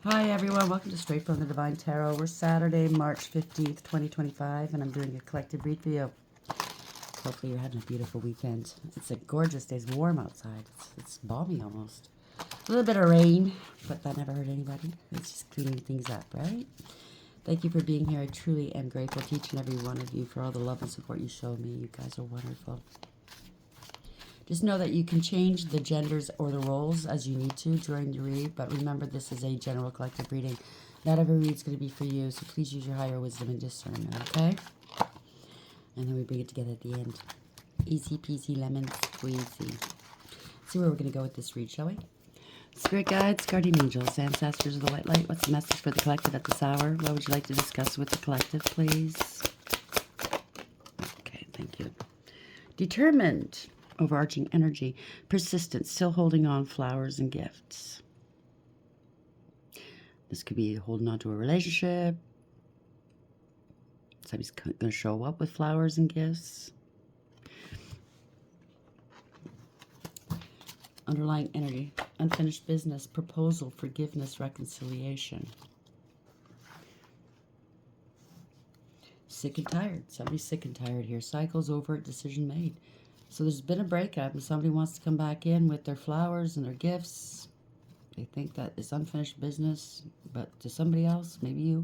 Hi everyone, welcome to Straight from the Divine Tarot. We're Saturday, March 15th, 2025, and I'm doing a collective read for you. Hopefully you're having a beautiful weekend. It's a gorgeous day. It's warm outside. It's balmy almost. A little bit of rain, but that never hurt anybody. It's just cleaning things up, right? Thank you for being here. I truly am grateful to each and every one of you for all the love and support you show me. You guys are wonderful. Just know that you can change the genders or the roles as you need to during the read, but remember this is a general collective reading. Not every read is going to be for you, so please use your higher wisdom and discernment, okay? And then we bring it together at the end. Easy peasy lemon squeezy. Let's see where we're going to go with this read, shall we? Spirit guides, guardian angels, ancestors of the white light. What's the message for the collective at this hour? What would you like to discuss with the collective, please? Okay, thank you. Determined. Overarching energy, persistent, still holding on, flowers and gifts. This could be holding on to a relationship. Somebody's going to show up with flowers and gifts. Underlying energy, unfinished business, proposal, forgiveness, reconciliation. Sick and tired. Somebody's sick and tired here. Cycles over, decision made. So there's been a breakup and somebody wants to come back in with their flowers and their gifts. They think that it's unfinished business, but to somebody else, maybe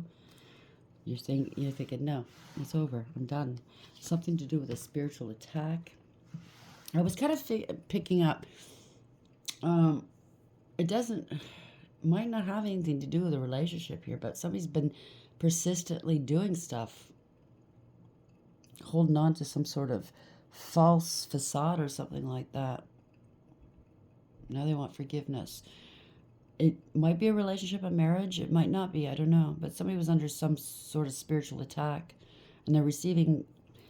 you're thinking, no, it's over, I'm done. Something to do with a spiritual attack. I was kind of picking up, might not have anything to do with a relationship here, but somebody's been persistently doing stuff, holding on to some sort of false facade or something like that. Now they want forgiveness. It might be a relationship, a marriage. It might not be. I don't know. But somebody was under some sort of spiritual attack, and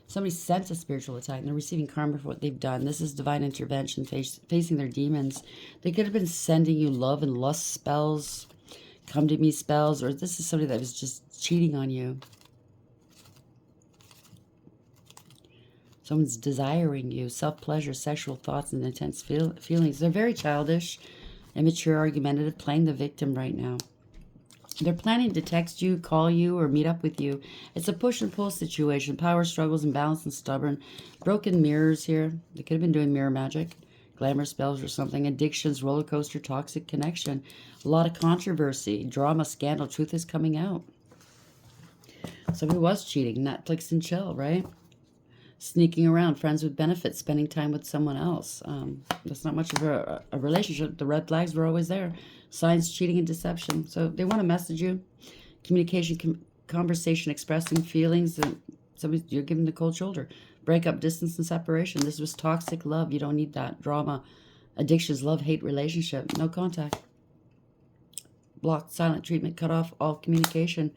somebody sent a spiritual attack, and they're receiving karma for what they've done. This is divine intervention, facing their demons. They could have been sending you love and lust spells, come to me spells, or this is somebody that was just cheating on you. Someone's desiring you, self-pleasure, sexual thoughts, and intense feelings. They're very childish, immature, argumentative, playing the victim right now. They're planning to text you, call you, or meet up with you. It's a push and pull situation. Power struggles, imbalance, and stubborn. Broken mirrors here. They could have been doing mirror magic, glamour spells or something. Addictions, roller coaster, toxic connection. A lot of controversy, drama, scandal. Truth is coming out. Somebody was cheating. Netflix and chill, right? Sneaking around, friends with benefits, spending time with someone else. That's not much of a relationship. The red flags were always there. Signs, cheating, and deception. So they want to message you. Communication, conversation, expressing feelings. And you're giving the cold shoulder. Breakup, distance, and separation. This was toxic love. You don't need that. Drama, addictions, love, hate, relationship. No contact. Blocked, silent treatment, cut off all communication.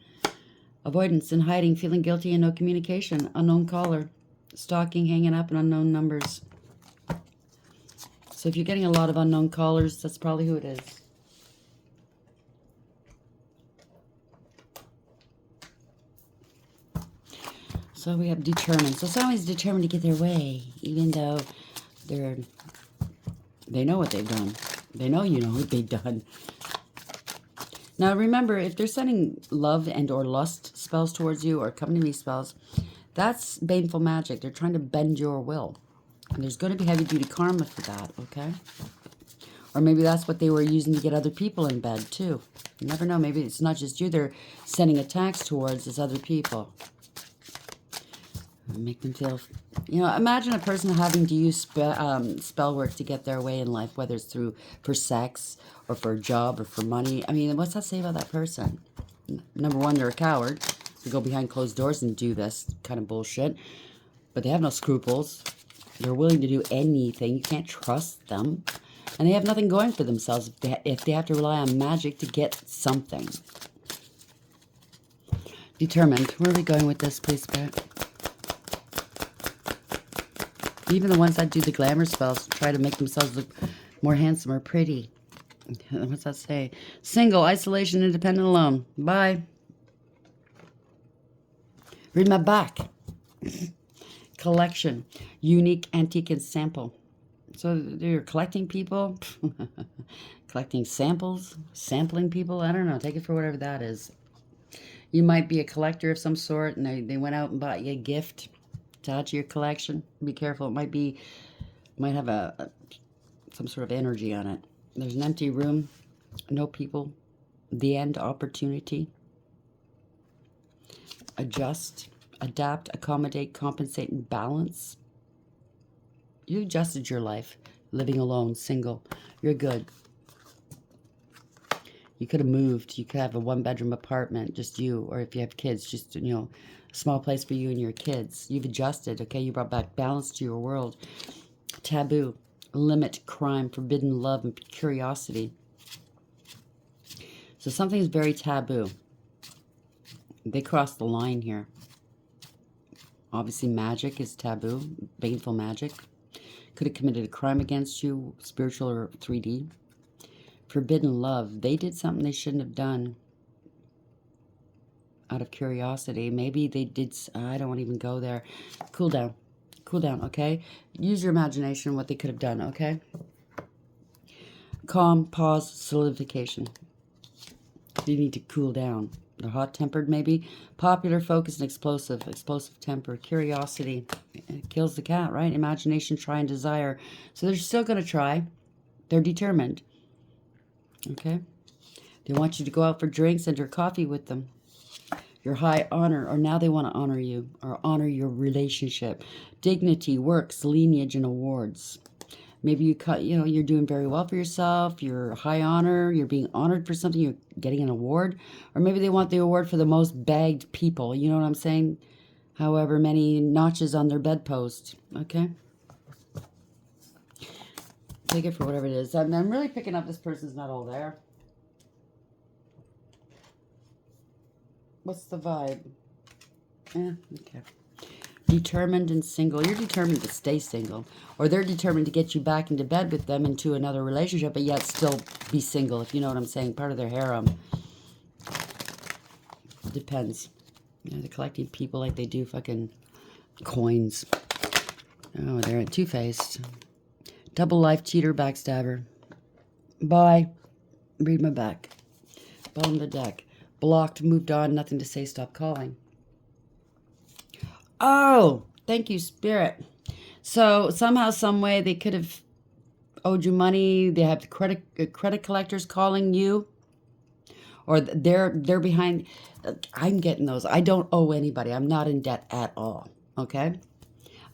Avoidance and hiding, feeling guilty and no communication. Unknown caller. Stalking, hanging up, and unknown numbers. So if you're getting a lot of unknown callers, that's probably who it is. So we have determined. So somebody's determined to get their way, even though they know what they've done. They know you know what they've done. Now remember, if they're sending love and or lust spells towards you or come to me spells, that's baneful magic. They're trying to bend your will. And there's going to be heavy-duty karma for that, okay? Or maybe that's what they were using to get other people in bed, too. You never know. Maybe it's not just you they're sending attacks towards, it's other people. Make them feel... imagine a person having to use spell work to get their way in life, whether it's for sex or for a job or for money. I mean, what's that say about that person? Number one, they're a coward. To go behind closed doors and do this kind of bullshit. But they have no scruples. They're willing to do anything. You can't trust them. And they have nothing going for themselves if they have to rely on magic to get something. Determined. Where are we going with this, please, Spirit? Even the ones that do the glamour spells try to make themselves look more handsome or pretty. What's that say? Single, isolation, independent, alone. Bye. Read my back. Collection. Unique, antique, and sample. So you're collecting people. collecting samples, sampling people. I don't know. Take it for whatever that is. You might be a collector of some sort, and they went out and bought you a gift to add to your collection. Be careful. It might have some sort of energy on it. There's an empty room, no people. The end, opportunity. Adjust, adapt, accommodate, compensate, and balance. You adjusted your life, living alone, single. You're good. You could have moved. You could have a one-bedroom apartment, just you. Or if you have kids, just, a small place for you and your kids. You've adjusted, okay? You brought back balance to your world. Taboo, limit, crime, forbidden love, and curiosity. So something is very taboo. They crossed the line here. Obviously, magic is taboo. Baneful magic. Could have committed a crime against you, spiritual or 3D. Forbidden love. They did something they shouldn't have done out of curiosity. Maybe they did. I don't want to even go there. Cool down. Cool down, okay? Use your imagination what they could have done, okay? Calm, pause, solidification. You need to cool down. They're hot-tempered, maybe. Popular, focused, and explosive. Explosive temper. Curiosity. It kills the cat, right? Imagination, try, and desire. So they're still going to try. They're determined. Okay? They want you to go out for drinks and drink coffee with them. Your high honor, or now they want to honor you, or honor your relationship. Dignity, works, lineage, and awards. Maybe you're doing very well for yourself. You're high honor. You're being honored for something. You're getting an award. Or maybe they want the award for the most bagged people. You know what I'm saying? However many notches on their bedpost. Okay? Take it for whatever it is. I'm really picking up this person's not all there. What's the vibe? Okay. Determined and single. You're determined to stay single. Or they're determined to get you back into bed with them into another relationship, but yet still be single, if you know what I'm saying. Part of their harem. Depends. They're collecting people like they do fucking coins. Oh, they're two-faced. Double life, cheater, backstabber. Bye. Read my back. Bottom of the deck. Blocked, moved on, nothing to say, stop calling. Oh, thank you, Spirit. So somehow, some way, they could have owed you money. They have credit collectors calling you, or they're behind. I'm getting those. I don't owe anybody. I'm not in debt at all. Okay,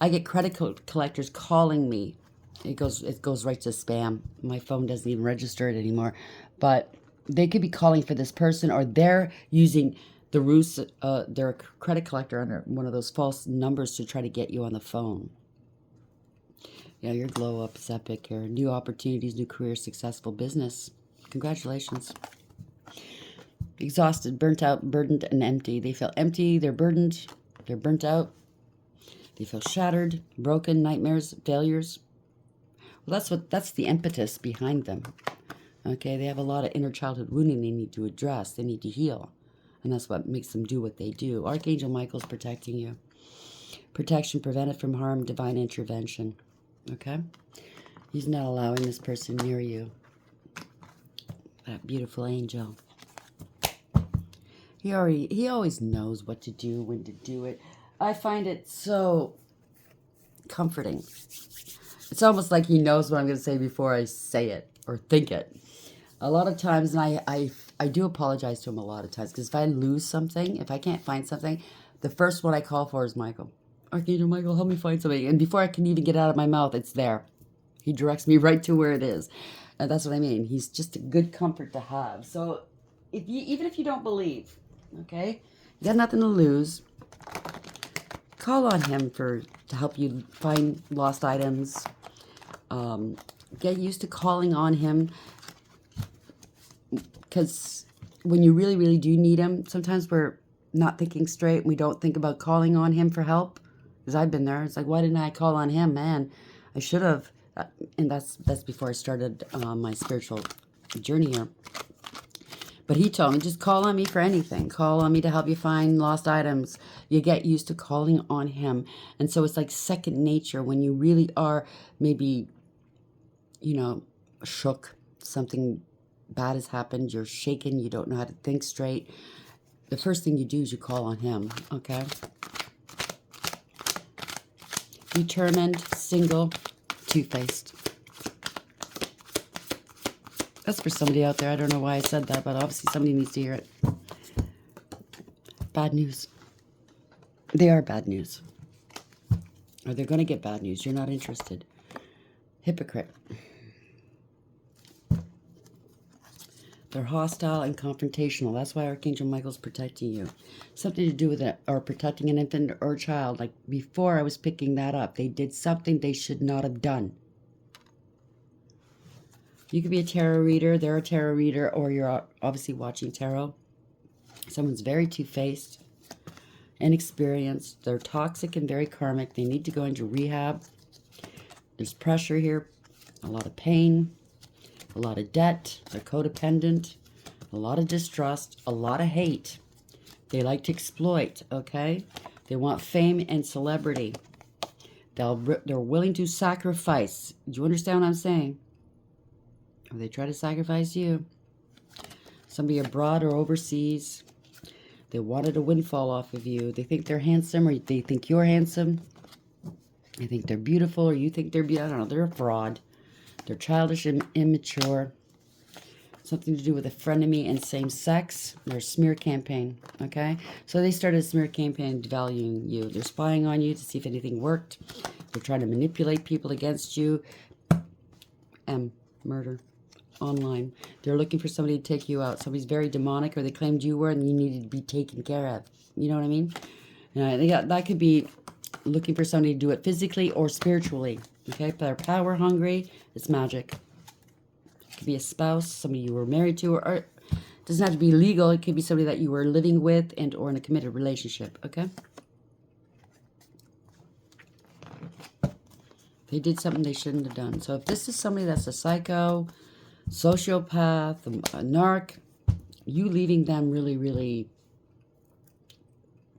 I get credit collectors calling me. It goes right to spam. My phone doesn't even register it anymore. But they could be calling for this person, or they're using the ruse, they're a credit collector under one of those false numbers to try to get you on the phone. Yeah, your glow up is epic here. New opportunities, new career, successful business. Congratulations. Exhausted, burnt out, burdened, and empty. They feel empty, they're burdened, they're burnt out. They feel shattered, broken, nightmares, failures. Well, that's the impetus behind them. Okay, they have a lot of inner childhood wounding they need to address, they need to heal. And that's what makes them do what they do. Archangel Michael's protecting you. Protection, prevented from harm, divine intervention. Okay? He's not allowing this person near you. That beautiful angel. He always knows what to do, when to do it. I find it so comforting. It's almost like he knows what I'm going to say before I say it or think it. A lot of times, and I do apologize to him a lot of times, because if I lose something, if I can't find something, the first one I call for is Michael. Archangel Michael, help me find something. And before I can even get out of my mouth, it's there. He directs me right to where it is. And that's what I mean. He's just a good comfort to have. So even if you don't believe, okay, you got nothing to lose, call on him to help you find lost items. Get used to calling on him. Because when you really, really do need him, sometimes we're not thinking straight and we don't think about calling on him for help. Because I've been there. It's like, why didn't I call on him? Man, I should have. And that's before I started my spiritual journey here. But he told me, just call on me for anything. Call on me to help you find lost items. You get used to calling on him. And so it's like second nature when you really are maybe, shook. Something bad has happened. You're shaken. You don't know how to think straight. The first thing you do is you call on him, okay? Determined, single, two-faced. That's for somebody out there. I don't know why I said that, but obviously somebody needs to hear it. Bad news. They are bad news. Or they're going to get bad news. You're not interested. Hypocrite. They're hostile and confrontational. That's why Archangel Michael's protecting you. Something to do with it, or protecting an infant or a child. Like before I was picking that up, they did something they should not have done. You could be a tarot reader, they're a tarot reader, or you're obviously watching tarot. Someone's very two-faced, inexperienced. They're toxic and very karmic. They need to go into rehab. There's pressure here, a lot of pain, a lot of debt. They're codependent, a lot of distrust, a lot of hate. They like to exploit, okay? They want fame and celebrity. They're willing to sacrifice. Do you understand what I'm saying? Or they try to sacrifice you. Somebody abroad or overseas. They wanted a windfall off of you. They think they're handsome, or they think you're handsome. They think they're beautiful, or you think they're beautiful. I don't know. They're a fraud. They're childish and immature. Something to do with a frenemy and same sex. They're a smear campaign, okay? So they started a smear campaign devaluing you. They're spying on you to see if anything worked. They're trying to manipulate people against you. Murder. Online. They're looking for somebody to take you out. Somebody's very demonic, or they claimed you were and you needed to be taken care of. You know what I mean? That could be looking for somebody to do it physically or spiritually. Okay? They're power hungry. It's magic. It could be a spouse, somebody you were married to, or it doesn't have to be legal. It could be somebody that you were living with and or in a committed relationship. Okay? They did something they shouldn't have done. So if this is somebody that's a psycho, sociopath, a narc, you leaving them really, really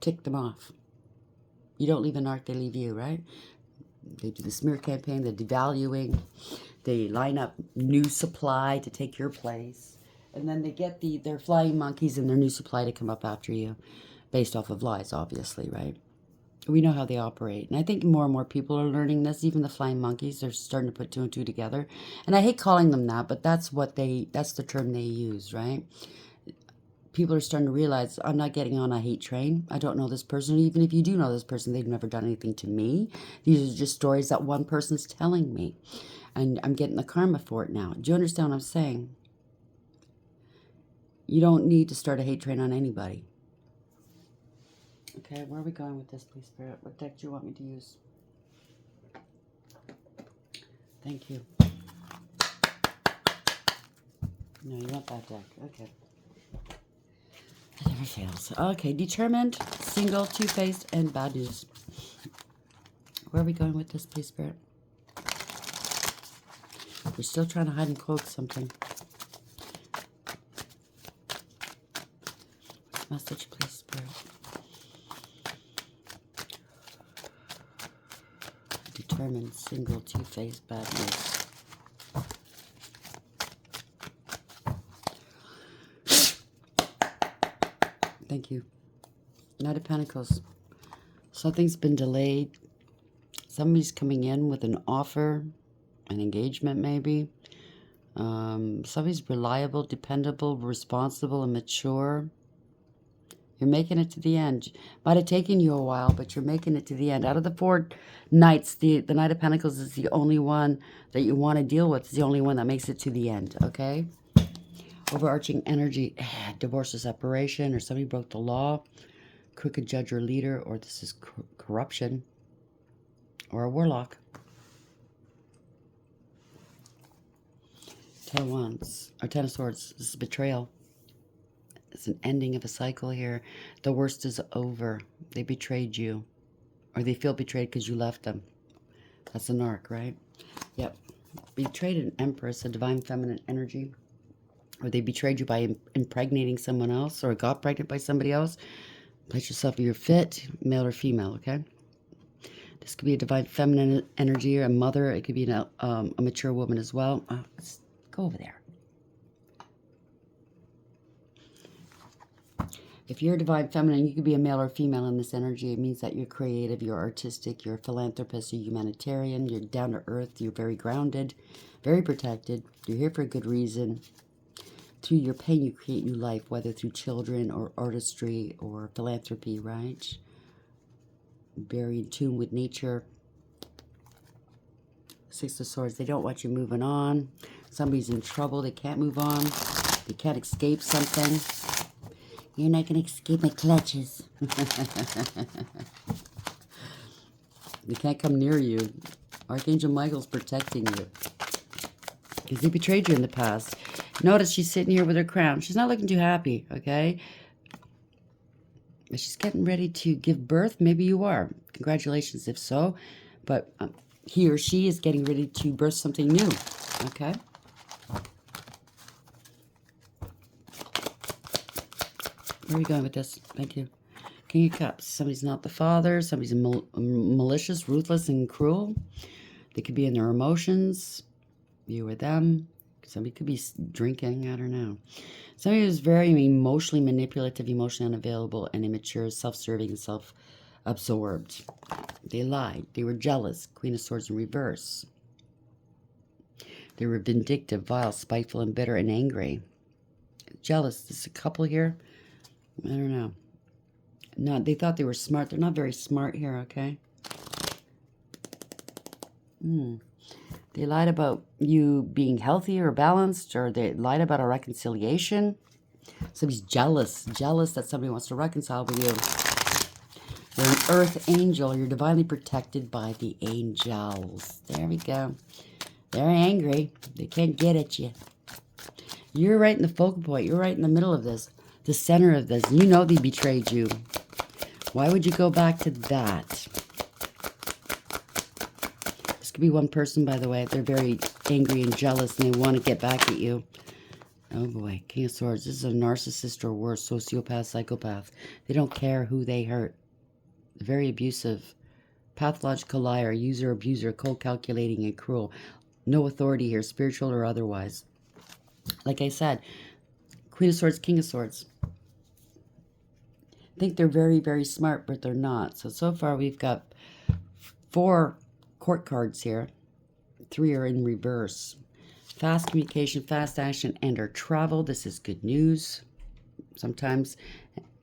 tick them off. You don't leave a narc, they leave you, right? They do the smear campaign, the devaluing. They line up new supply to take your place. And then they get their flying monkeys and their new supply to come up after you. Based off of lies, obviously, right? We know how they operate. And I think more and more people are learning this. Even the flying monkeys, they're starting to put two and two together. And I hate calling them that, but that's the term they use, right? People are starting to realize, I'm not getting on a hate train. I don't know this person. Even if you do know this person, they've never done anything to me. These are just stories that one person's telling me. And I'm getting the karma for it now. Do you understand what I'm saying? You don't need to start a hate train on anybody. Okay, where are we going with this, please, Spirit? What deck do you want me to use? Thank you. No, you want that deck. Okay. It never fails. Okay, determined, single, two-faced, and bad news. Where are we going with this, please, Spirit? We're still trying to hide and cloak something. Message, please, Spirit. Determined, single, two-faced, bad news. Thank you. Knight of Pentacles. Something's been delayed. Somebody's coming in with an offer, an engagement maybe. Somebody's reliable, dependable, responsible, and mature. You're making it to the end. Might have taken you a while, but you're making it to the end. Out of the 4 knights, the Knight of Pentacles is the only one that you want to deal with. It's the only one that makes it to the end, okay? Overarching energy, divorce or separation, or somebody broke the law, crooked judge or leader, or this is corruption, or a warlock. 10 of Wands, or 10 of Swords, this is betrayal. It's an ending of a cycle here. The worst is over. They betrayed you. Or they feel betrayed because you left them. That's a narc, right? Yep. Betrayed an Empress, a divine feminine energy. Or they betrayed you by impregnating someone else. Or got pregnant by somebody else. Place yourself if you're fit, male or female, okay? This could be a divine feminine energy or a mother. It could be a mature woman as well. Let's go over there. If you're divine feminine, you could be a male or female in this energy. It means that you're creative, you're artistic, you're a philanthropist, you're humanitarian, you're down to earth, you're very grounded, very protected. You're here for a good reason. Through your pain, you create new life, whether through children or artistry or philanthropy, right? Very in tune with nature. Six of Swords, they don't want you moving on. Somebody's in trouble, they can't move on. They can't escape something. You're not going to escape my clutches. They can't come near you. Archangel Michael's protecting you. Because he betrayed you in the past. Notice she's sitting here with her crown. She's not looking too happy, okay? But she's getting ready to give birth. Maybe you are. Congratulations if so. But he or she is getting ready to birth something new, okay? Where are you going with this? Thank you. King of Cups. Somebody's not the father. Somebody's malicious, ruthless, and cruel. They could be in their emotions. You or them. Somebody could be drinking. I don't know. Somebody who's very emotionally manipulative, emotionally unavailable, and immature, self-serving, and self-absorbed. They lied. They were jealous. Queen of Swords in reverse. They were vindictive, vile, spiteful, and bitter, and angry. Jealous. There's a couple here. I don't know. No, they thought they were smart. They're not very smart here, okay? They lied about you being healthy or balanced, or they lied about a reconciliation. Somebody's jealous. Jealous that somebody wants to reconcile with you. You're an earth angel. You're divinely protected by the angels. There we go. They're angry. They can't get at you. You're right in the focal point. You're right in the middle of this. The center of this. You know they betrayed you. Why would you go back to that? This could be one person, by the way. They're very angry and jealous, and they want to get back at you. Oh, boy. King of Swords. This is a narcissist or worse, sociopath, psychopath. They don't care who they hurt. They're very abusive. Pathological liar, user, abuser, cold calculating, and cruel. No authority here, spiritual or otherwise. Like I said, Queen of Swords, King of Swords. Think they're very, very smart, but they're not. So far we've got 4 court cards here. 3 are in reverse. Fast communication, fast action, and or travel. This is good news. Sometimes,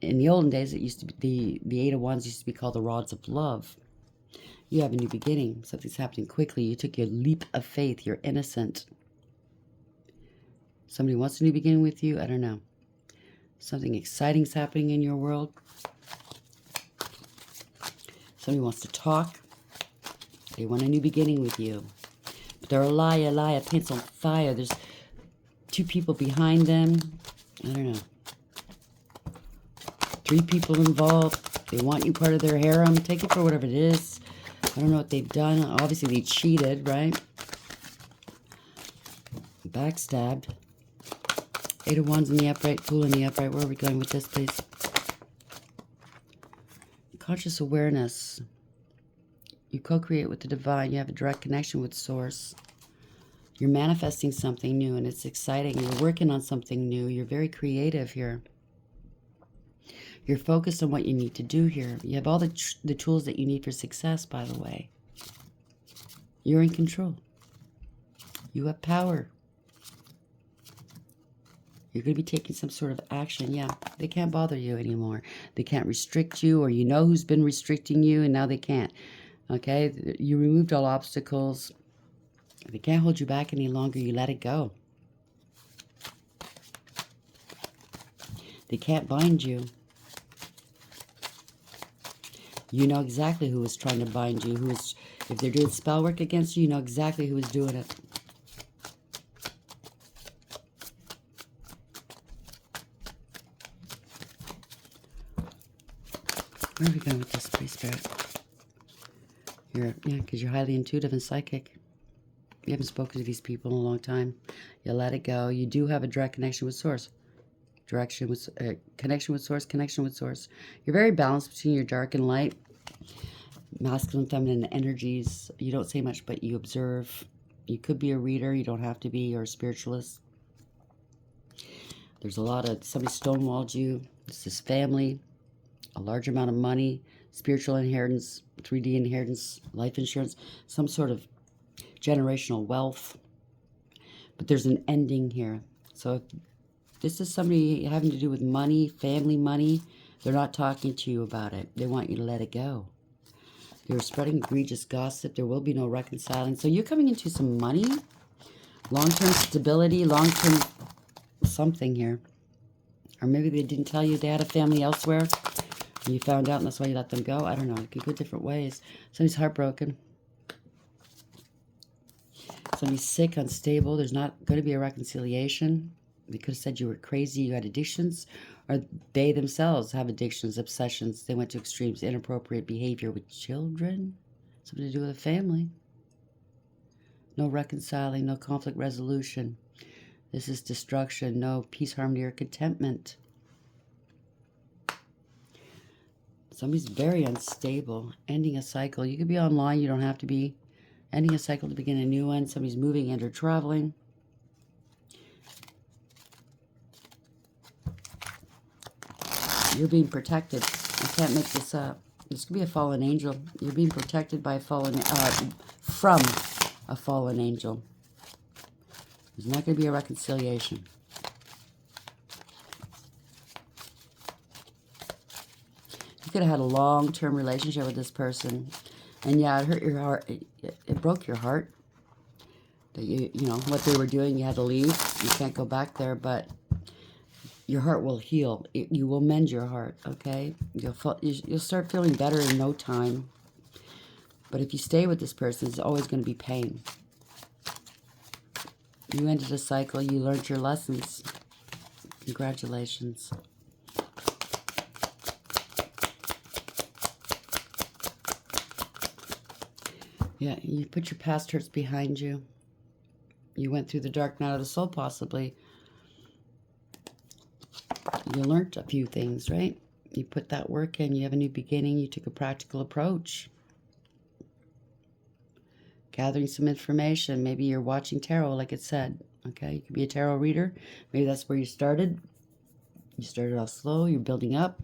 in the olden days, it used to be the 8 of Wands used to be called the rods of love. You have a new beginning. Something's happening quickly. You took your leap of faith. You're innocent. Somebody wants a new beginning with you. I don't know. Something exciting's happening in your world. Somebody wants to talk. They want a new beginning with you. But they're a liar, paints on fire. There's 2 people behind them. I don't know. 3 people involved. They want you part of their harem. Take it for whatever it is. I don't know what they've done. Obviously, they cheated, right? Backstabbed. 8 of Wands in the upright, Fool in the upright. Where are we going with this, please? Conscious awareness. You co-create with the divine. You have a direct connection with Source. You're manifesting something new, and it's exciting. You're working on something new. You're very creative here. You're focused on what you need to do here. You have all the tools that you need for success, by the way. You're in control. You have power. You're going to be taking some sort of action. Yeah, they can't bother you anymore. They can't restrict you, or you know who's been restricting you, and now they can't. Okay? You removed all obstacles. They can't hold you back any longer. You let it go. They can't bind you. You know exactly who is trying to bind you. If they're doing spell work against you, you know exactly who is doing it. Where are we going with this, please, Spirit? Yeah, because you're highly intuitive and psychic. You haven't spoken to these people in a long time. You let it go. You do have a direct connection with Source. Connection with Source, connection with Source. You're very balanced between your dark and light. Masculine, feminine energies. You don't say much, but you observe. You could be a reader. You don't have to be, or a spiritualist. There's a lot of, somebody stonewalled you. This is family, a large amount of money, spiritual inheritance, 3D inheritance, life insurance, some sort of generational wealth. But there's an ending here. So if this is somebody having to do with money, family money, they're not talking to you about it. They want you to let it go. They're spreading egregious gossip. There will be no reconciling. So you're coming into some money, long-term stability, long-term something here. Or maybe they didn't tell you they had a family elsewhere, and you found out, and that's why you let them go. I don't know. It could go different ways. Somebody's heartbroken. Somebody's sick, unstable. There's not going to be a reconciliation. They could have said you were crazy, you had addictions, or they themselves have addictions, obsessions. They went to extremes, inappropriate behavior with children, something to do with a family. No reconciling, no conflict resolution. This is destruction, no peace, harmony, or contentment. Somebody's very unstable, ending a cycle. You could be online, you don't have to be. Ending a cycle to begin a new one. Somebody's moving and or traveling. You're being protected. I can't make this up. This could be a fallen angel. You're being protected by a fallen, from a fallen angel. There's not going to be a reconciliation. You could have had a long-term relationship with this person. And yeah, it hurt your heart. It broke your heart. That you know, what they were doing, you had to leave. You can't go back there, but your heart will heal. You will mend your heart, okay? You'll start feeling better in no time. But if you stay with this person, it's always going to be pain. You ended a cycle. You learned your lessons. Congratulations. Yeah, you put your past hurts behind you. You went through the dark night of the soul, possibly. You learned a few things, right? You put that work in. You have a new beginning. You took a practical approach. Gathering some information. Maybe you're watching tarot, like it said. Okay, you could be a tarot reader. Maybe that's where you started. You started off slow. You're building up.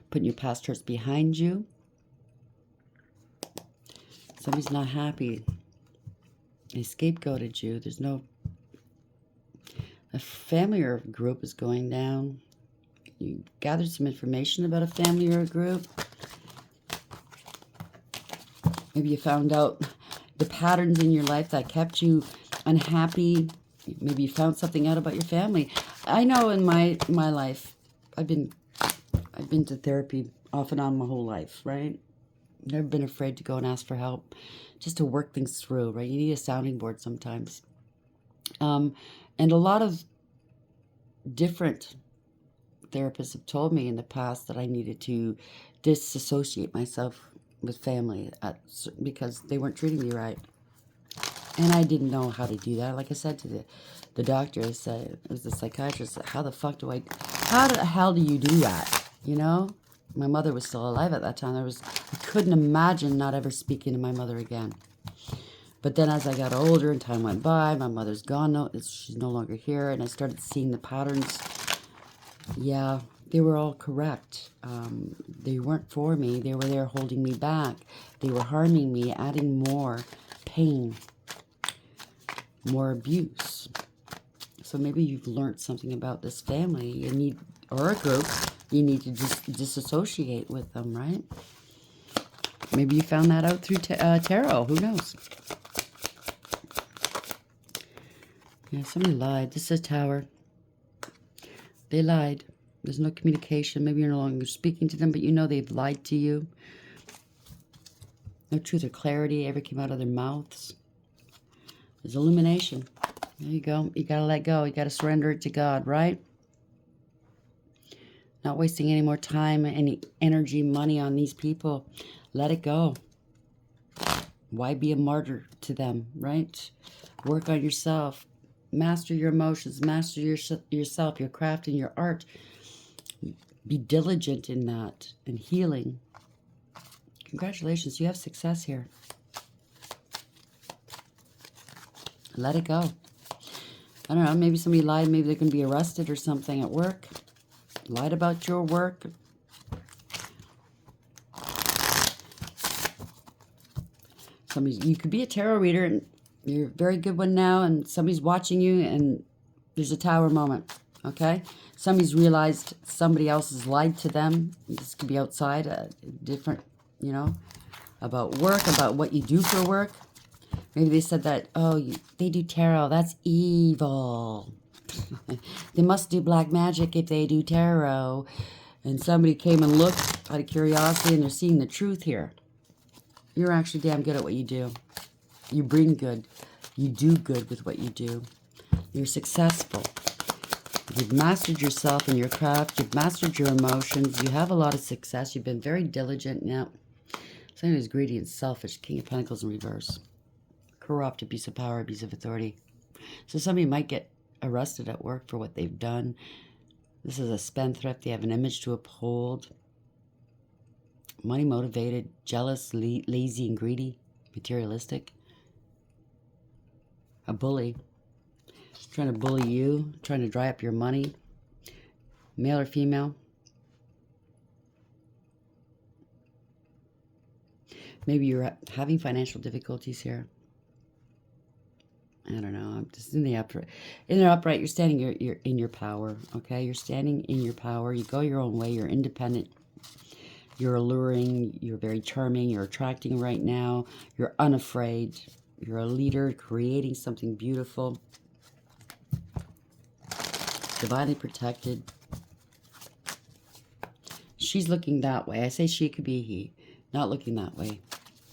Putting your past hurts behind you. Somebody's not happy. They scapegoated you. There's no... A family or group is going down. You gathered some information about a family or a group. Maybe you found out the patterns in your life that kept you unhappy. Maybe you found something out about your family. I know in my life, I've been to therapy off and on my whole life, right? Never been afraid to go and ask for help, just to work things through, right? You need a sounding board sometimes. And a lot of different therapists have told me in the past that I needed to disassociate myself with family because they weren't treating me right. And I didn't know how to do that. Like I said to the doctor, I said, it was the psychiatrist, how the hell do you do that? You know? My mother was still alive at that time. I couldn't imagine not ever speaking to my mother again. But then as I got older and time went by, my mother's gone. No, she's no longer here. And I started seeing the patterns. Yeah, they were all correct. They weren't for me. They were there holding me back. They were harming me, adding more pain, more abuse. So maybe you've learned something about this family. Or a group. You need to just disassociate with them, right? Maybe you found that out through tarot. Who knows? Yeah, somebody lied. This is a tower. They lied. There's no communication. Maybe you're no longer speaking to them, but you know they've lied to you. No truth or clarity ever came out of their mouths. There's illumination. There you go. You got to let go. You got to surrender it to God, right? Not wasting any more time, any energy, money on these people. Let it go. Why be a martyr to them, right? Work on yourself. Master your emotions. Master yourself, your craft, and your art. Be diligent in that and healing. Congratulations, you have success here. Let it go. I don't know, maybe somebody lied. Maybe they're going to be arrested or something at work. Lied about your work. You could be a tarot reader, and you're a very good one now, and somebody's watching you, and there's a tower moment, okay? Somebody's realized somebody else has lied to them. This could be outside, different, you know, about work, about what you do for work. Maybe they said that, oh, they do tarot. That's evil. They must do black magic if they do tarot. And somebody came and looked out of curiosity, and they're seeing the truth here. You're actually damn good at what you do. You bring good. You do good with what you do. You're successful. You've mastered yourself and your craft. You've mastered your emotions. You have a lot of success. You've been very diligent. Now, somebody who's greedy and selfish. King of Pentacles in reverse. Corrupt, abuse of power, abuse of authority. So somebody might get arrested at work for what they've done. This is a spendthrift. They have an image to uphold. Money motivated, jealous, lazy and greedy, materialistic. A bully. Trying to bully you, trying to dry up your money. Male or female. Maybe you're having financial difficulties here. I don't know. I'm just in the upright. In the upright, you're standing. You're in your power. Okay, you're standing in your power. You go your own way. You're independent. You're alluring. You're very charming. You're attracting right now. You're unafraid. You're a leader, creating something beautiful. Divinely protected. She's looking that way. I say she, could be he. Not looking that way.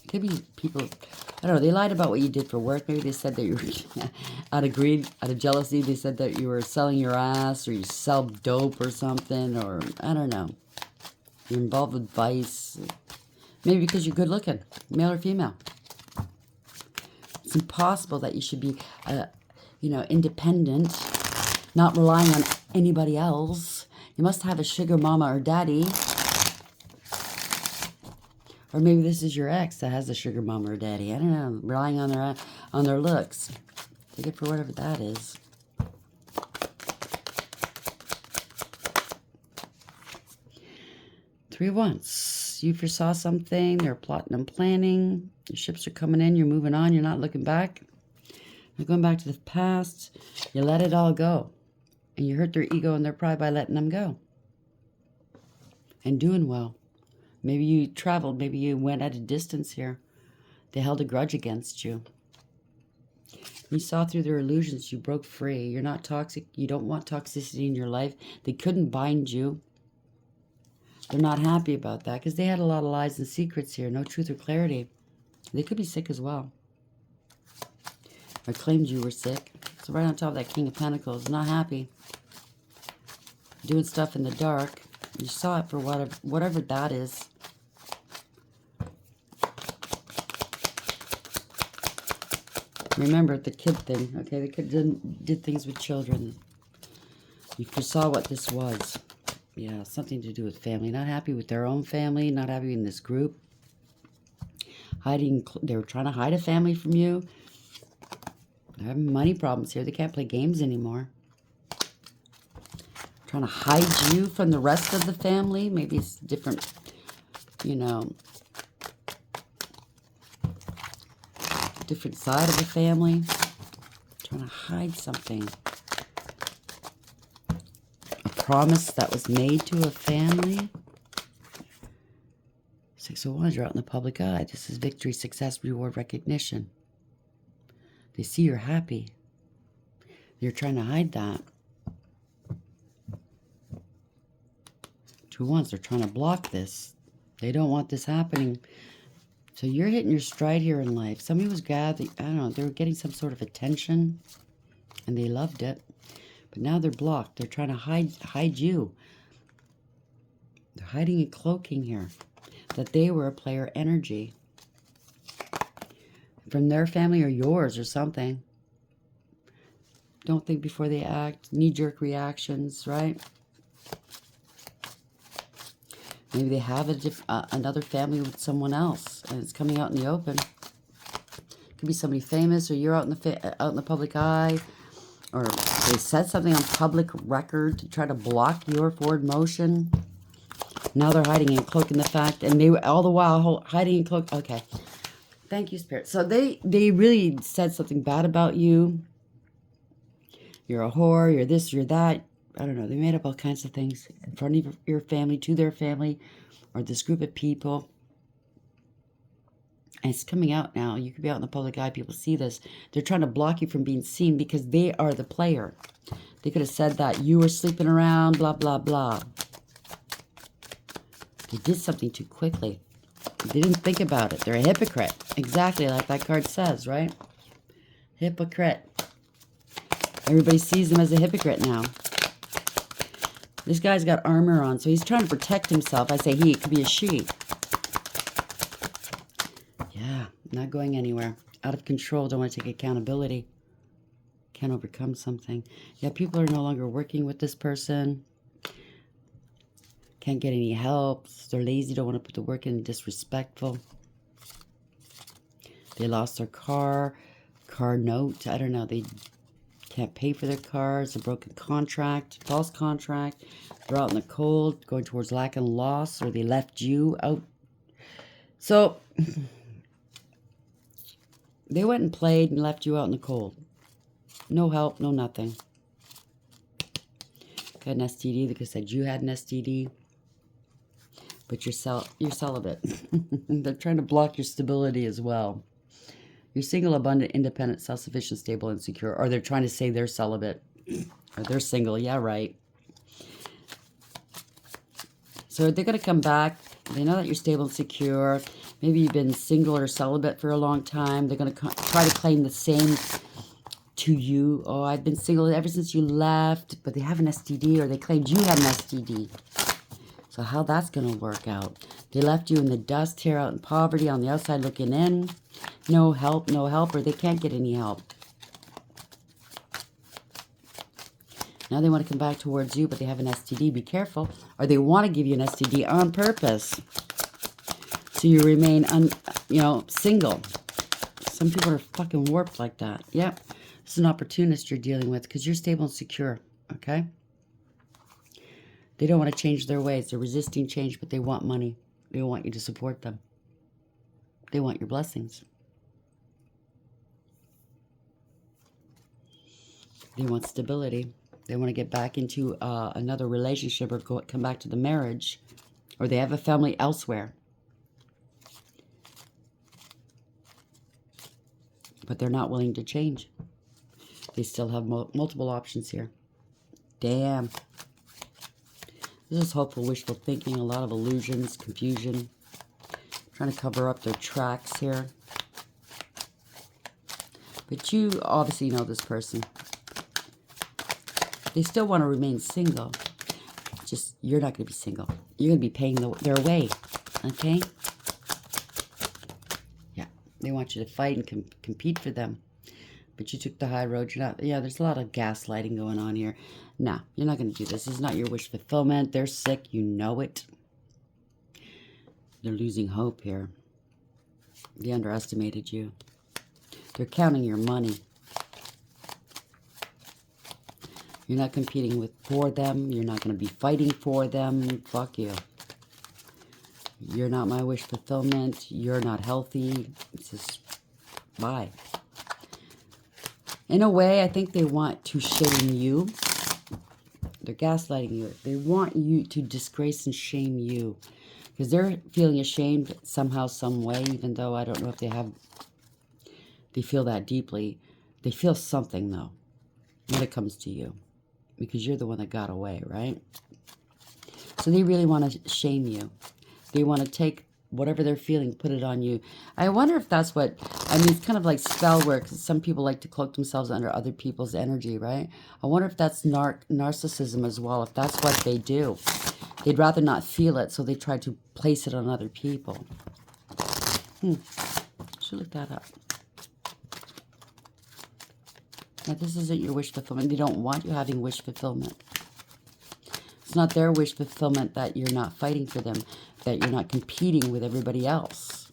It could be people. I don't know, they lied about what you did for work. Maybe they said that you were, out of greed, out of jealousy, they said that you were selling your ass, or you sell dope or something, or I don't know. You're involved with vice. Maybe because you're good looking, male or female. It's impossible that you should be, independent, not relying on anybody else. You must have a sugar mama or daddy. Or maybe this is your ex that has a sugar mama or daddy. I don't know. Relying on their looks. Take it for whatever that is. Three of Wands. You foresaw something. They're plotting and planning. Your ships are coming in. You're moving on. You're not looking back. You're going back to the past. You let it all go. And you hurt their ego and their pride by letting them go. And doing well. Maybe you traveled. Maybe you went at a distance here. They held a grudge against you. You saw through their illusions. You broke free. You're not toxic. You don't want toxicity in your life. They couldn't bind you. They're not happy about that because they had a lot of lies and secrets here. No truth or clarity. They could be sick as well. Or claimed you were sick. So right on top of that King of Pentacles. Not happy. Doing stuff in the dark. You saw it for whatever that is. Remember the kid thing, okay? The kid did things with children. You foresaw what this was. Yeah, something to do with family. Not happy with their own family. Not happy in this group. Hiding. They were trying to hide a family from you. They're having money problems here. They can't play games anymore. Trying to hide you from the rest of the family. Maybe it's different, different side of the family. Trying to hide something. A promise that was made to a family. 6 of Wands, you're out in the public eye. This is victory, success, reward, recognition. They see you're happy. You're trying to hide that. 2 of Wands, they're trying to block this. They don't want this happening. So you're hitting your stride here in life. Somebody was gathering, I don't know, they were getting some sort of attention. And they loved it. But now they're blocked. They're trying to hide you. They're hiding and cloaking here. That they were a player energy. From their family or yours or something. Don't think before they act. Knee-jerk reactions, right? Maybe they have another family with someone else, and it's coming out in the open. Could be somebody famous, or you're out in the public eye, or they said something on public record to try to block your forward motion. Now they're hiding and cloaking the fact, and they were all the while hiding and cloak. Okay, thank you, Spirit. So they really said something bad about you. You're a whore, you're this, you're that. I don't know. They made up all kinds of things in front of your family, to their family, or this group of people. And it's coming out now. You could be out in the public eye. People see this. They're trying to block you from being seen because they are the player. They could have said that you were sleeping around, blah, blah, blah. They did something too quickly. They didn't think about it. They're a hypocrite. Exactly like that card says, right? Hypocrite. Everybody sees him as a hypocrite now. This guy's got armor on, so he's trying to protect himself. I say he, it could be a she. Yeah, not going anywhere. Out of control, don't want to take accountability. Can't overcome something. Yeah, people are no longer working with this person. Can't get any help. They're lazy, don't want to put the work in, disrespectful. They lost their car note. I don't know. They can't pay for their car. It's a broken contract, false contract. They're out in the cold, going towards lack and loss, or they left you out. So they went and played and left you out in the cold. No help, no nothing. Got an STD. They could have said you had an STD. But you're celibate. They're trying to block your stability as well. You're single, abundant, independent, self-sufficient, stable, and secure. Or they're trying to say they're celibate. Or they're single. Yeah, right. So they're going to come back. They know that you're stable and secure. Maybe you've been single or celibate for a long time. They're going to try to claim the same to you. Oh, I've been single ever since you left. But they have an STD, or they claimed you had an STD. So how that's going to work out. They left you in the dust here, out in poverty, on the outside looking in. No help, or they can't get any help. Now they want to come back towards you, but they have an STD. Be careful. Or they want to give you an STD on purpose. So you remain, single. Some people are fucking warped like that. Yep. This is an opportunist you're dealing with because you're stable and secure. Okay? They don't want to change their ways. They're resisting change, but they want money. They want you to support them. They want your blessings. They want stability. They want to get back into another relationship or come back to the marriage. Or they have a family elsewhere. But they're not willing to change. They still have multiple options here. Damn. This is hopeful, wishful thinking, a lot of illusions, confusion. Trying to cover up their tracks here. But you obviously know this person. They still want to remain single. Just, you're not going to be single. You're going to be paying their way. Okay? Yeah. They want you to fight and compete for them. But you took the high road. You're not. Yeah, there's a lot of gaslighting going on here. No, you're not going to do this. This is not your wish fulfillment. They're sick. You know it. They're losing hope here. They underestimated you. They're counting your money. You're not competing for them. You're not going to be fighting for them. Fuck you. You're not my wish fulfillment. You're not healthy. It's just, bye. In a way, I think they want to shame you. They're gaslighting you. They want you to disgrace and shame you. Because they're feeling ashamed somehow, some way, even though I don't know if they feel that deeply. They feel something, though, when it comes to you. Because you're the one that got away, right? So they really want to shame you. They want to take whatever they're feeling, put it on you. I wonder if that's what, it's kind of like spell work. Some people like to cloak themselves under other people's energy, right? I wonder if that's narcissism as well, if that's what they do. They'd rather not feel it, so they try to place it on other people. Should look that up. Now, this isn't your wish fulfillment. They don't want you having wish fulfillment. It's not their wish fulfillment that you're not fighting for them, that you're not competing with everybody else.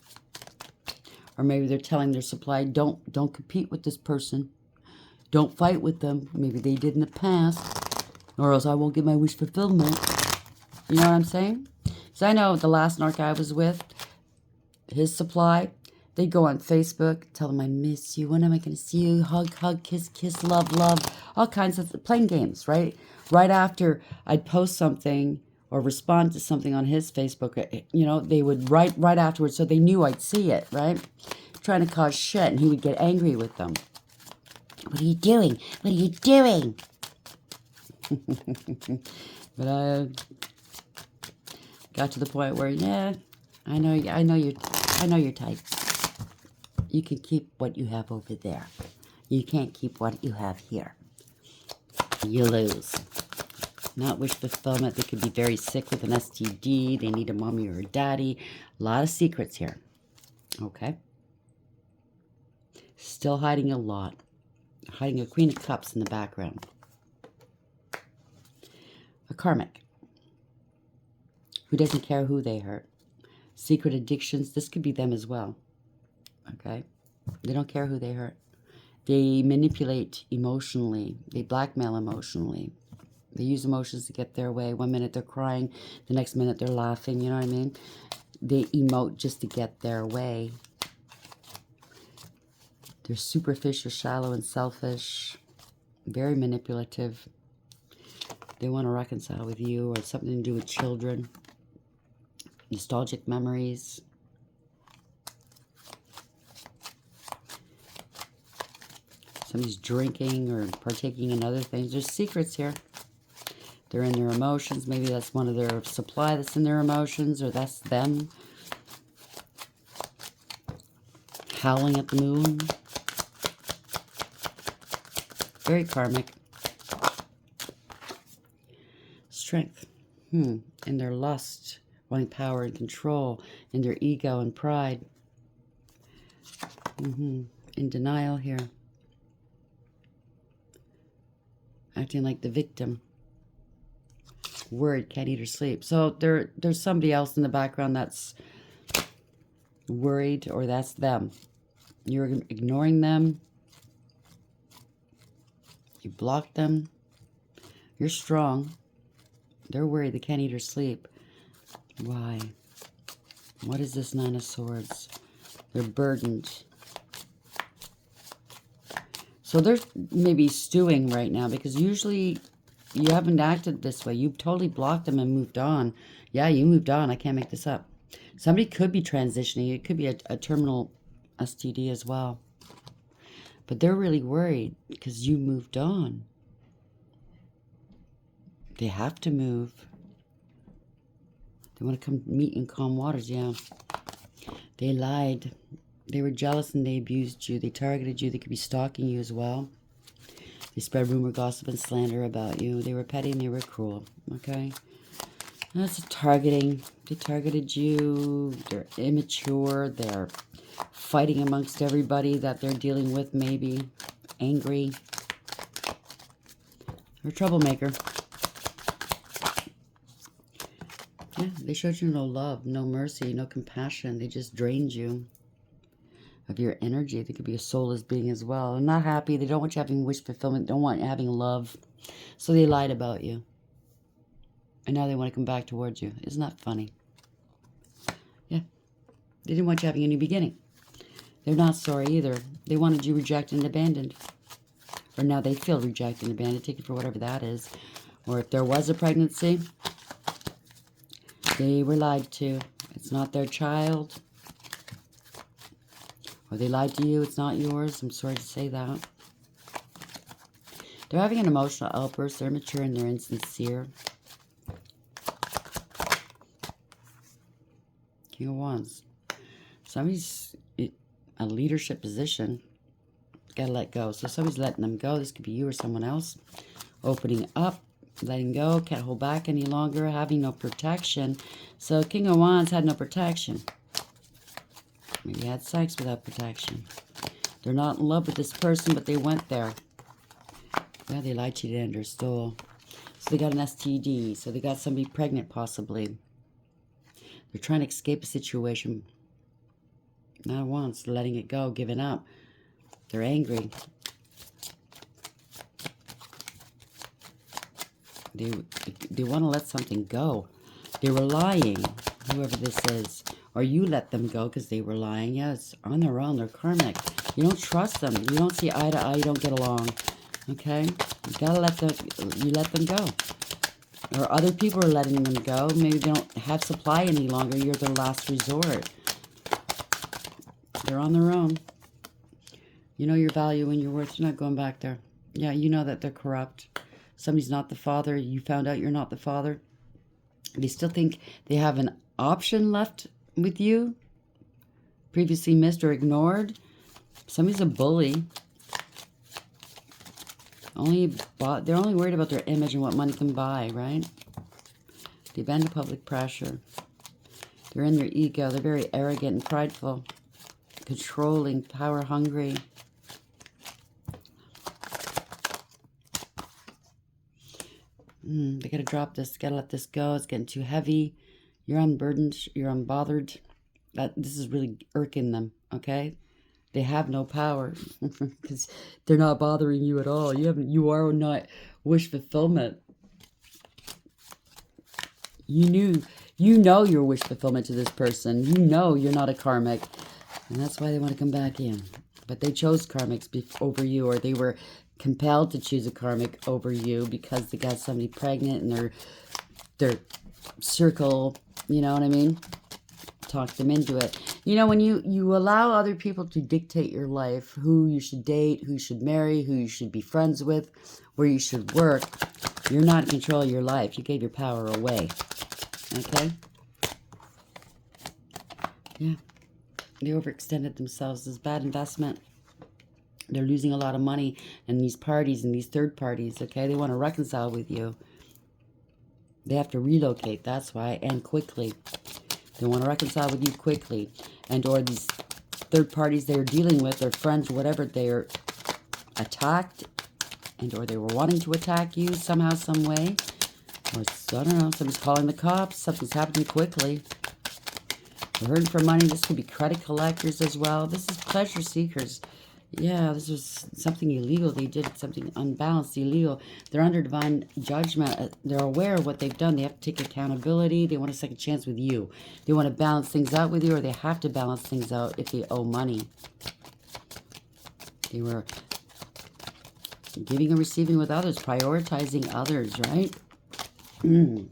Or maybe they're telling their supply, don't compete with this person. Don't fight with them. Maybe they did in the past. Or else I won't get my wish fulfillment. You know what I'm saying? So I know the last narc I was with, his supply, they go on Facebook, tell them I miss you. When am I going to see you? Hug, hug, kiss, kiss, love, love. All kinds of playing games, right? Right after I'd post something or respond to something on his Facebook, you know, they would write right afterwards so they knew I'd see it, right? Trying to cause shit, and he would get angry with them. What are you doing? What are you doing? But I got to the point where, yeah, I know your type. You can keep what you have over there. You can't keep what you have here. You lose. Not wish fulfillment. They could be very sick with an STD. They need a mommy or a daddy. A lot of secrets here. Okay. Still hiding a lot. Hiding a Queen of Cups in the background. A karmic. Who doesn't care who they hurt. Secret addictions. This could be them as well. Okay? They don't care who they hurt. They manipulate emotionally. They blackmail emotionally. They use emotions to get their way. 1 minute they're crying. The next minute they're laughing. You know what I mean? They emote just to get their way. They're superficial, shallow, and selfish. Very manipulative. They want to reconcile with you, or something to do with children. Nostalgic memories. Somebody's drinking or partaking in other things. There's secrets here. They're in their emotions. Maybe that's one of their supply that's in their emotions, or that's them howling at the moon. Very karmic. Strength. In their lust, wanting power and control, in their ego and pride. In denial here. Acting like the victim. Worried, can't eat or sleep. So there's somebody else in the background that's worried, or that's them. You're ignoring them. You block them. You're strong. They're worried. They can't eat or sleep. Why? What is this Nine of Swords? They're burdened. So they're maybe stewing right now, because usually you haven't acted this way. You've totally blocked them and moved on. Yeah, you moved on. I can't make this up. Somebody could be transitioning. It could be a terminal STD as well. But they're really worried because you moved on. They have to move. They want to come meet in calm waters, yeah. They lied. They were jealous and they abused you. They targeted you. They could be stalking you as well. They spread rumor, gossip, and slander about you. They were petty and they were cruel, okay? That's a targeting. They targeted you. They're immature. They're fighting amongst everybody that they're dealing with, maybe. Angry. They're a troublemaker. Yeah, they showed you no love, no mercy, no compassion. They just drained you of your energy. They could be a soulless being as well. They're not happy. They don't want you having wish fulfillment. They don't want you having love. So they lied about you. And now they want to come back towards you. Isn't that funny? Yeah. They didn't want you having a new beginning. They're not sorry either. They wanted you rejected and abandoned. Or now they feel rejected and abandoned. Take it for whatever that is. Or if there was a pregnancy, they were lied to. It's not their child. Or they lied to you. It's not yours. I'm sorry to say that. They're having an emotional outburst. They're immature and they're insincere. King of Wands. Somebody's in a leadership position. Gotta let go. So somebody's letting them go. This could be you or someone else. Opening up. Letting go. Can't hold back any longer. Having no protection. So King of Wands had no protection. Maybe had sex without protection. They're not in love with this person, but they went there. Yeah, they lied, cheated, and stole. So they got an STD. So they got somebody pregnant, possibly. They're trying to escape a situation. Not once. Letting it go. Giving up. They're angry. They, they want to let something go. They were lying, whoever this is. Or you let them go because they were lying. Yes, on their own. They're karmic. You don't trust them. You don't see eye to eye. You don't get along. Okay? You gotta let them, you let them go. Or other people are letting them go. Maybe they don't have supply any longer. You're their last resort. They're on their own. You know your value and your worth. You're not going back there. Yeah, you know that they're corrupt. Somebody's not the father. You found out you're not the father. They still think they have an option left with you, previously missed or ignored. Somebody's a bully. They're only worried about their image and what money can buy, right? They bend to public pressure. They're in their ego. They're very arrogant and prideful, controlling, power hungry. They gotta drop this. Gotta let this go. It's getting too heavy. You're unburdened. You're unbothered. This is really irking them. Okay, they have no power because they're not bothering you at all. You are not wish fulfillment. You know your wish fulfillment to this person. You know you're not a karmic, and that's why they want to come back in. But they chose karmics over you, or they were compelled to choose a karmic over you because they got somebody pregnant in their circle. You know what I mean? Talk them into it. You know, when you allow other people to dictate your life, who you should date, who you should marry, who you should be friends with, where you should work, you're not in control of your life. You gave your power away. Okay? Yeah. They overextended themselves. It's bad investment. They're losing a lot of money in these parties and these third parties, okay? They want to reconcile with you. They have to relocate, that's why, and quickly. They want to reconcile with you quickly. And or these third parties they're dealing with, their friends, whatever, they're attacked, and or they were wanting to attack you somehow, some way. Or, I don't know, somebody's calling the cops. Something's happening quickly. They're hurting for money. This could be credit collectors as well. This is pleasure seekers. Yeah, this was something illegal. They did something unbalanced, illegal. They're under divine judgment. They're aware of what they've done. They have to take accountability. They want a second chance with you. They want to balance things out with you, or they have to balance things out if they owe money. They were giving and receiving with others, prioritizing others, right? Now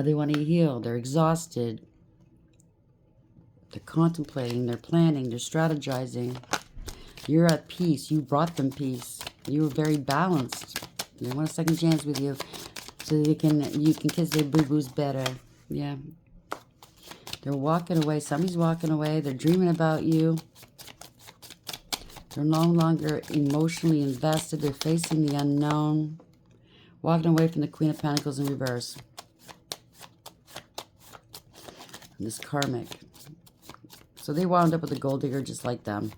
they want to heal. They're exhausted. They're contemplating. They're planning. They're strategizing. You're at peace. You brought them peace. You were very balanced. They want a second chance with you, so you can kiss their boo-boos better. Yeah. They're walking away. Somebody's walking away. They're dreaming about you. They're no longer emotionally invested. They're facing the unknown. Walking away from the Queen of Pentacles in reverse. And this karmic. So they wound up with a gold digger just like them.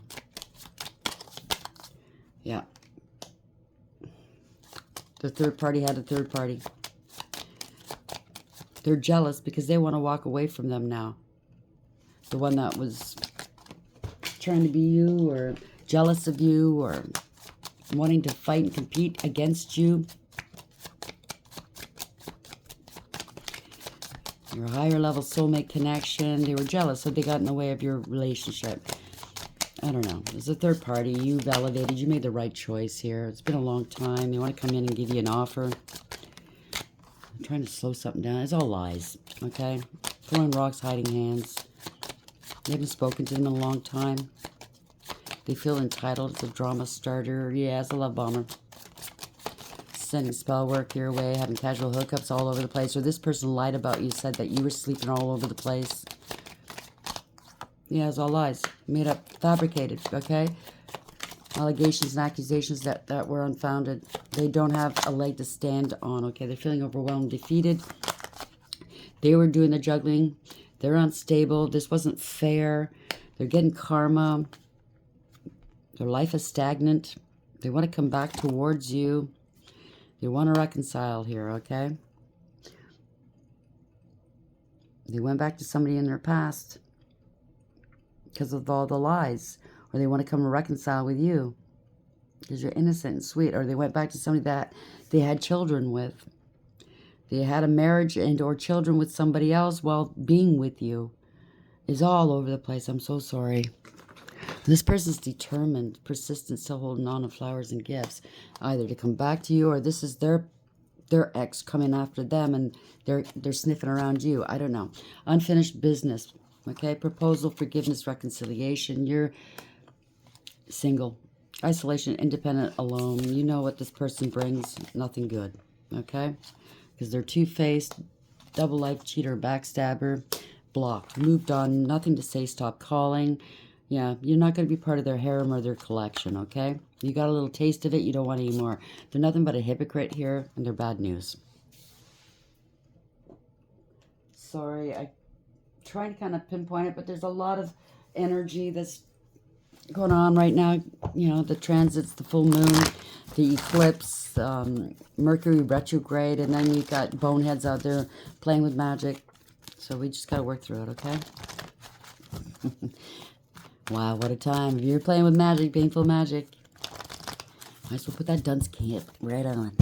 Yeah. The third party had a third party. They're jealous because they want to walk away from them now. The one that was trying to be you, or jealous of you, or wanting to fight and compete against you. Your higher level soulmate connection. They were jealous, so they got in the way of your relationship. I don't know. There's a third party. You've elevated. You made the right choice here. It's been a long time. They want to come in and give you an offer. I'm trying to slow something down. It's all lies. Okay? Throwing rocks, hiding hands. You haven't spoken to them in a long time. They feel entitled. It's a drama starter. Yeah, it's a love bomber. Sending spell work your way, having casual hookups all over the place. Or this person lied about you, said that you were sleeping all over the place. Yeah, it's all lies. Made up, fabricated, okay? Allegations and accusations that were unfounded. They don't have a leg to stand on, okay? They're feeling overwhelmed, defeated. They were doing the juggling. They're unstable. This wasn't fair. They're getting karma. Their life is stagnant. They want to come back towards you. They want to reconcile here, okay? They went back to somebody in their past because of all the lies. Or they want to come and reconcile with you because you're innocent and sweet. Or they went back to somebody that they had children with. They had a marriage and or children with somebody else while being with you. Is all over the place. I'm so sorry. This person's determined, persistent, still holding on to flowers and gifts, either to come back to you or this is their ex coming after them and they're sniffing around you. I don't know. Unfinished business. Okay, proposal, forgiveness, reconciliation. You're single, isolation, independent, alone. You know what this person brings. Nothing good. Okay, because they're two-faced, double life cheater, backstabber. Blocked, moved on, nothing to say, stop calling. Yeah, you're not going to be part of their harem or their collection, okay? You got a little taste of it, you don't want any more. They're nothing but a hypocrite here, and they're bad news. Sorry, I try to kind of pinpoint it, but there's a lot of energy that's going on right now. You know, the transits, the full moon, the eclipse, Mercury retrograde, and then you got boneheads out there playing with magic. So we just got to work through it, okay? Wow, what a time. If you're playing with magic, painful magic, might as well put that dunce cap right on.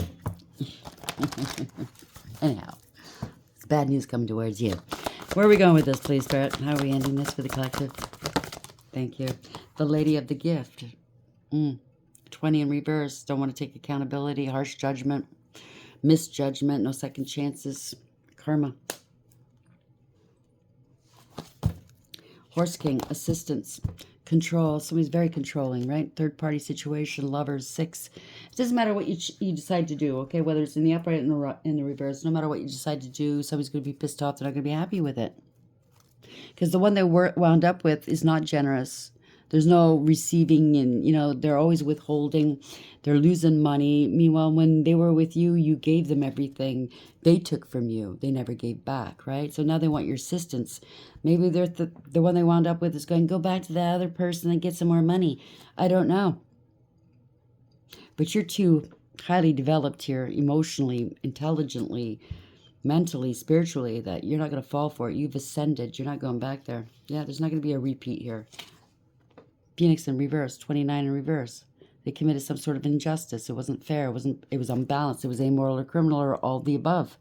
Anyhow, it's bad news coming towards you. Where are we going with this, please, Spirit? How are we ending this for the collective? Thank you. The Lady of the Gift. 20 in reverse. Don't want to take accountability, harsh judgment, misjudgment, no second chances, karma. Horse King, assistance, control. Somebody's very controlling, right? Third party situation, lovers, 6. It doesn't matter what you decide to do, okay? Whether it's in the upright or in the reverse, no matter what you decide to do, somebody's going to be pissed off. They're not going to be happy with it. Because the one they wound up with is not generous. There's no receiving and, you know, they're always withholding. They're losing money. Meanwhile, when they were with you, you gave them everything they took from you. They never gave back, right? So now they want your assistance. Maybe they're the one they wound up with is going, go back to the other person and get some more money. I don't know. But you're too highly developed here, emotionally, intelligently, mentally, spiritually, that you're not going to fall for it. You've ascended. You're not going back there. Yeah, there's not going to be a repeat here. Phoenix in reverse, 29 in reverse. They committed some sort of injustice. It wasn't fair. It was unbalanced. It was amoral or criminal or all the above.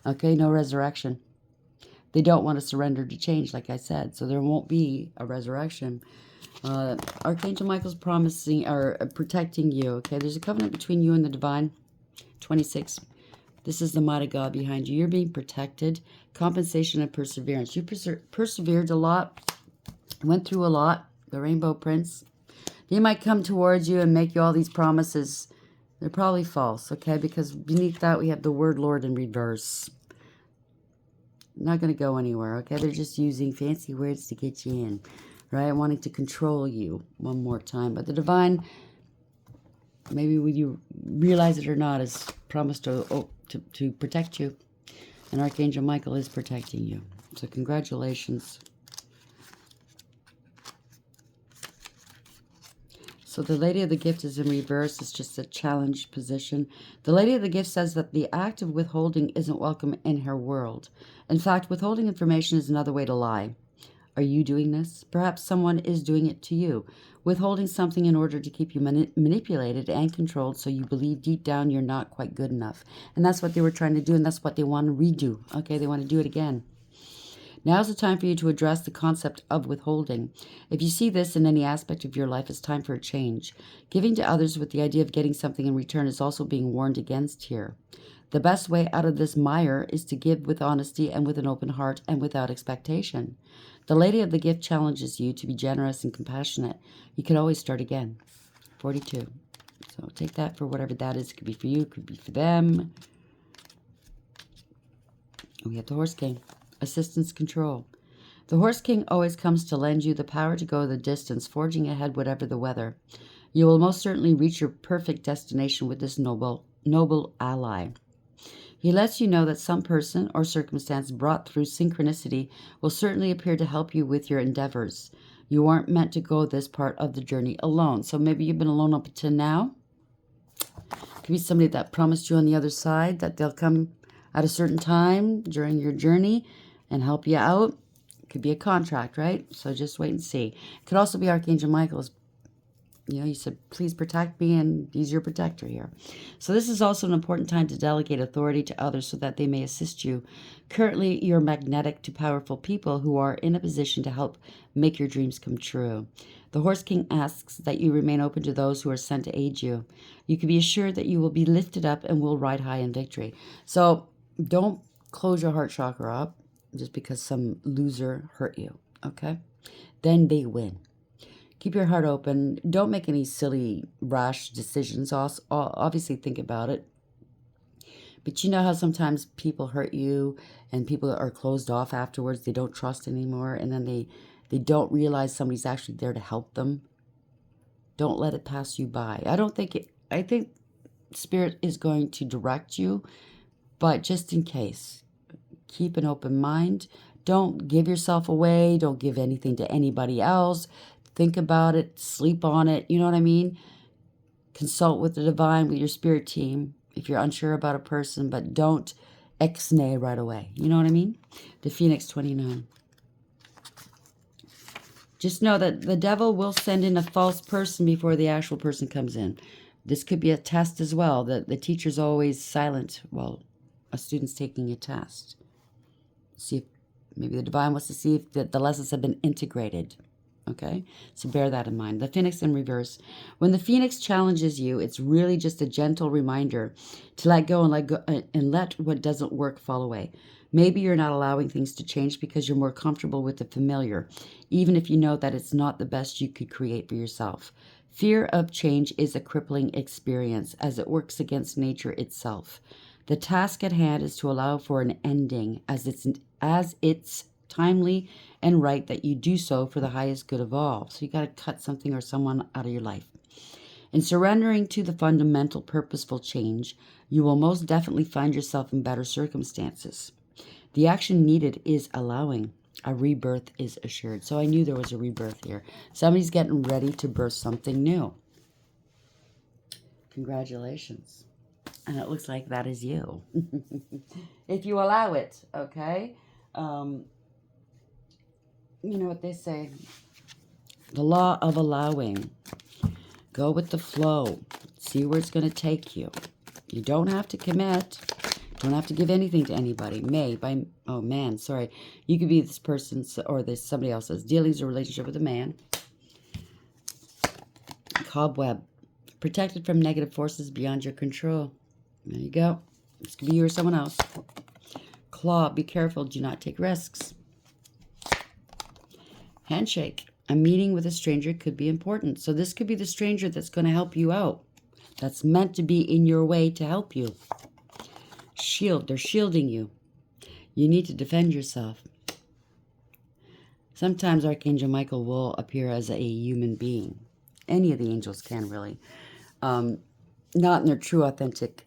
Okay, no resurrection. They don't want to surrender to change, like I said. So there won't be a resurrection. Archangel Michael's promising or protecting you. Okay, there's a covenant between you and the divine. 26. This is the mighty God behind you. You're being protected. Compensation and perseverance. You persevered a lot. Went through a lot. The Rainbow Prince. They might come towards you and make you all these promises. They're probably false, okay? Because beneath that we have the word Lord in reverse. Not going to go anywhere, okay? They're just using fancy words to get you in, right? Wanting to control you one more time. But the divine, maybe when you realize it or not, has promised to protect you. And Archangel Michael is protecting you. So congratulations. So the Lady of the Gift is in reverse. It's just a challenged position. The Lady of the Gift says that the act of withholding isn't welcome in her world. In fact, withholding information is another way to lie. Are you doing this? Perhaps someone is doing it to you. Withholding something in order to keep you manipulated and controlled so you believe deep down you're not quite good enough. And that's what they were trying to do, and that's what they want to redo. Okay, they want to do it again. Now's the time for you to address the concept of withholding. If you see this in any aspect of your life, it's time for a change. Giving to others with the idea of getting something in return is also being warned against here. The best way out of this mire is to give with honesty and with an open heart and without expectation. The Lady of the Gift challenges you to be generous and compassionate. You can always start again. 42. So take that for whatever that is. It could be for you. It could be for them. We have the Horse King. Assistance, control. The Horse King always comes to lend you the power to go the distance, forging ahead whatever the weather. You will most certainly reach your perfect destination with this noble ally. He lets you know that some person or circumstance brought through synchronicity will certainly appear to help you with your endeavors. You aren't meant to go this part of the journey alone. So maybe you've been alone up to now. Could be somebody that promised you on the other side that they'll come at a certain time during your journey and help you out. It could be a contract, right? So just wait and see. It could also be Archangel Michael is You know, you said, please protect me, and he's your protector here. So this is also an important time to delegate authority to others so that they may assist you. Currently, you're magnetic to powerful people who are in a position to help make your dreams come true. The Horse King asks that you remain open to those who are sent to aid you. You can be assured that you will be lifted up and will ride high in victory. So don't close your heart chakra up just because some loser hurt you, okay? Then they win. Keep your heart open. Don't make any silly, rash decisions. Obviously, think about it. But you know how sometimes people hurt you and people are closed off afterwards. They don't trust anymore. And then they don't realize somebody's actually there to help them. Don't let it pass you by. I think Spirit is going to direct you. But just in case, keep an open mind. Don't give yourself away. Don't give anything to anybody else. Think about it, sleep on it, you know what I mean? Consult with the divine, with your spirit team, if you're unsure about a person, but don't ex-nay right away. You know what I mean? The Phoenix 29. Just know that the devil will send in a false person before the actual person comes in. This could be a test as well. The teacher's always silent while a student's taking a test. See if maybe the divine wants to see if the lessons have been integrated. Okay, so bear that in mind. The Phoenix in reverse. When the Phoenix challenges you, it's really just a gentle reminder to let go and let what doesn't work fall away. Maybe you're not allowing things to change because you're more comfortable with the familiar, even if you know that it's not the best you could create for yourself. Fear of change is a crippling experience as it works against nature itself. The task at hand is to allow for an ending as it's timely and right that you do so for the highest good of all. So you got to cut something or someone out of your life. In surrendering to the fundamental purposeful change, you will most definitely find yourself in better circumstances. The action needed is allowing. A rebirth is assured. So I knew there was a rebirth here. Somebody's getting ready to birth something new. Congratulations. And it looks like that is you. If you allow it, okay? You know what they say, the law of allowing. Go with the flow. See where it's going to take you. You don't have to commit. Don't have to give anything to anybody. You could be this person or this somebody else's dealings or relationship with a man. Cobweb. Protected from negative forces beyond your control. There you go. This could be you or someone else. Claw. Be careful. Do not take risks. Handshake. A meeting with a stranger could be important. So this could be the stranger that's going to help you out. That's meant to be in your way to help you. Shield. They're shielding you. You need to defend yourself. Sometimes Archangel Michael will appear as a human being. Any of the angels can, really. Not in their true, authentic,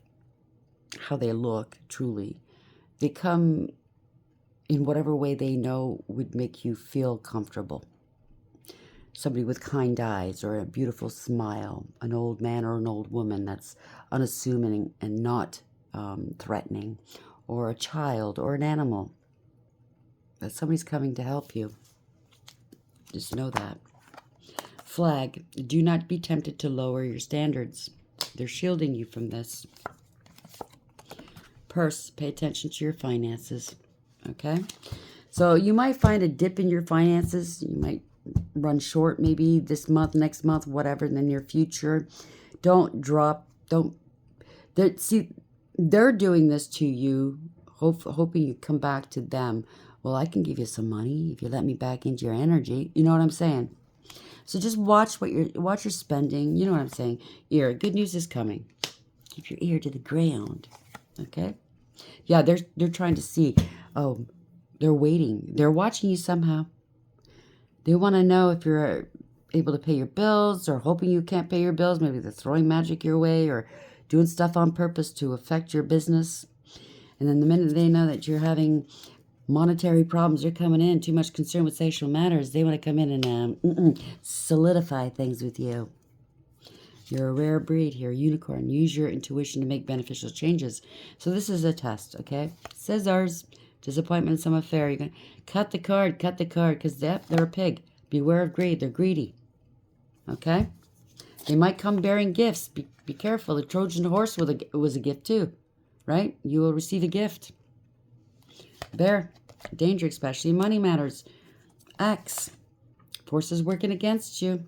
how they look, truly. They come in whatever way they know would make you feel comfortable. Somebody with kind eyes or a beautiful smile, an old man or an old woman that's unassuming and not threatening, or a child or an animal. That somebody's coming to help you. Just know that. Flag. Do not be tempted to lower your standards. They're shielding you from this. Purse. Pay attention to your finances. Okay? So you might find a dip in your finances. You might run short maybe this month, next month, whatever, in the near future. They're doing this to you, hoping you come back to them. Well, I can give you some money if you let me back into your energy. You know what I'm saying? So just watch your spending. You know what I'm saying? Ear. Good news is coming. Keep your ear to the ground. Okay? Yeah, they're trying to see. Oh, they're waiting. They're watching you somehow. They want to know if you're able to pay your bills or hoping you can't pay your bills. Maybe they're throwing magic your way or doing stuff on purpose to affect your business. And then the minute they know that you're having monetary problems, you're coming in, too much concern with sexual matters, they want to come in and solidify things with you. You're a rare breed here, unicorn. Use your intuition to make beneficial changes. So this is a test, okay? Scissors. Disappointment in some affair. You're going to cut the card, because they're a pig. Beware of greed. They're greedy. Okay? They might come bearing gifts. Be careful. The Trojan horse was a gift too, right? You will receive a gift. Bear, danger, especially money matters. Axe, forces working against you.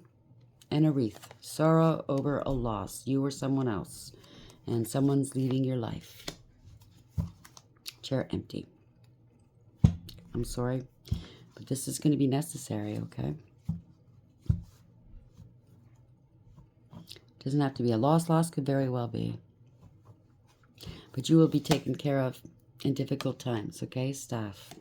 And a wreath, sorrow over a loss, you or someone else. And someone's leaving your life. Chair empty. I'm sorry, but this is going to be necessary, okay? Doesn't have to be a loss. Loss could very well be. But you will be taken care of in difficult times, okay? Staff.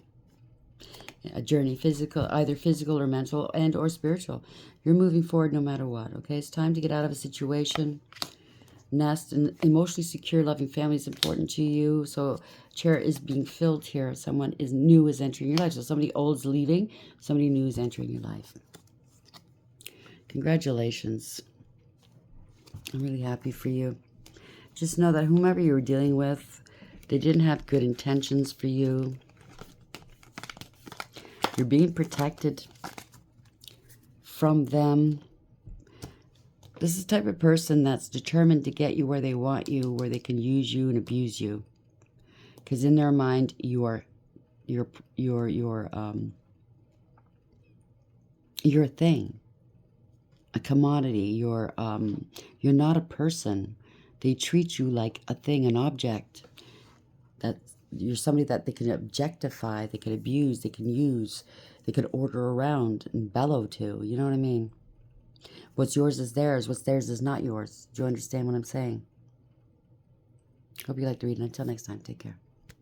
A journey, physical, either physical or mental and or spiritual. You're moving forward no matter what, okay? It's time to get out of a situation. Nest and emotionally secure, loving family is important to you. So chair is being filled here. Someone is new is entering your life. So somebody old is leaving. Somebody new is entering your life. Congratulations. I'm really happy for you. Just know that whomever you were dealing with, they didn't have good intentions for you. You're being protected from them. This is the type of person that's determined to get you where they want you, where they can use you and abuse you. Because in their mind, you're a thing, a commodity. You're not a person. They treat you like a thing, an object. That you're somebody that they can objectify, they can abuse, they can use, they can order around and bellow to. You know what I mean? What's yours is theirs. What's theirs is not yours. Do you understand what I'm saying? Hope you like to read. And until next time, take care.